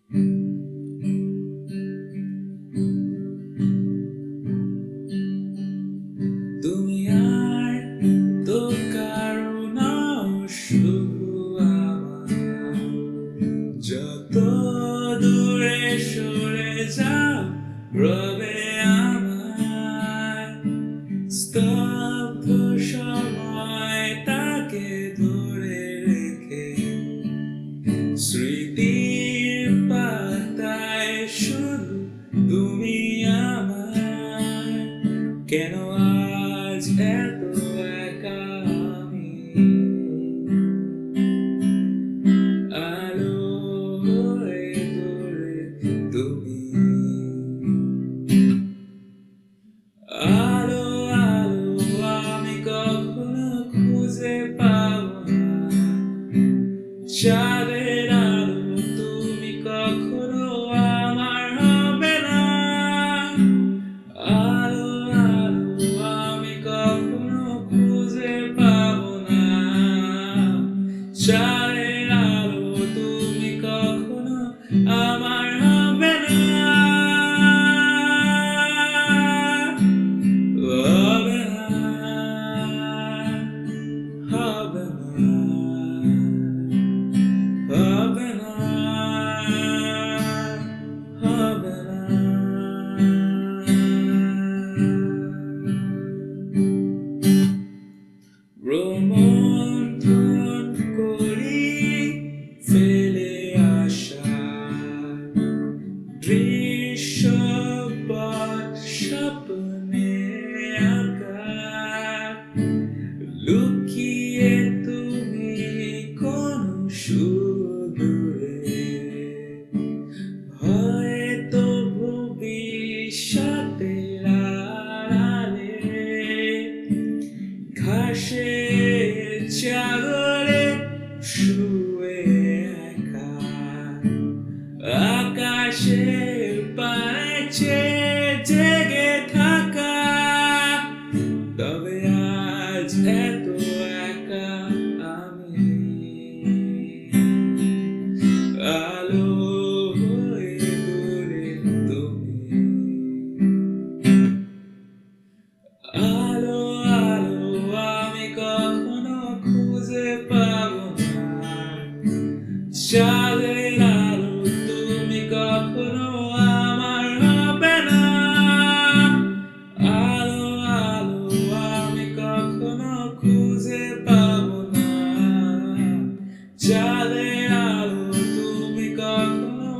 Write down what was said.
তুমি আর তো কারো নাও, শুধু আমার। যত দূরে সরে যাও রবে আমার স্তব্ধ সময়টাকে ধরে রেখে। স্মৃতির পাতায় শুধু তুমি আমার। কেন আজ এত একা আমি? আলো হয়ে দূরে তুমি। আলো আলো আমি কখনো খুঁজে পাবো না। চাঁদের আলো তুমি কখনো আমার হবে না। আলো আলো আমি কখনো খুঁজে পাবো না। চাঁদের আলো তুমি কখনো আমার হবে না। হবে না, হবে না, হবে না, হবে না। রোমন্থন করি ফেলে আসা দৃশ্যপট স্বপ্নে আঁকা। লুকিয়ে তুমি কোন সুদূরে, হয়তো ভবিষ্যতের আড়ালে। ঘাসের চাদরে শুয়ে একা, আকাশের পানে চেয়ে জেগে থাকা। তবে আজ এত একা আমি। আলো হয়ে দূরে তুমি। আলো আলো আমি কখনো খুঁজে পাবো না। চাঁদের আলো তুমি কখনো আমার হবে না। আলো আলো আমি কখনো খুঁজে পাবো না। চাঁদের আলো তুমি কখনো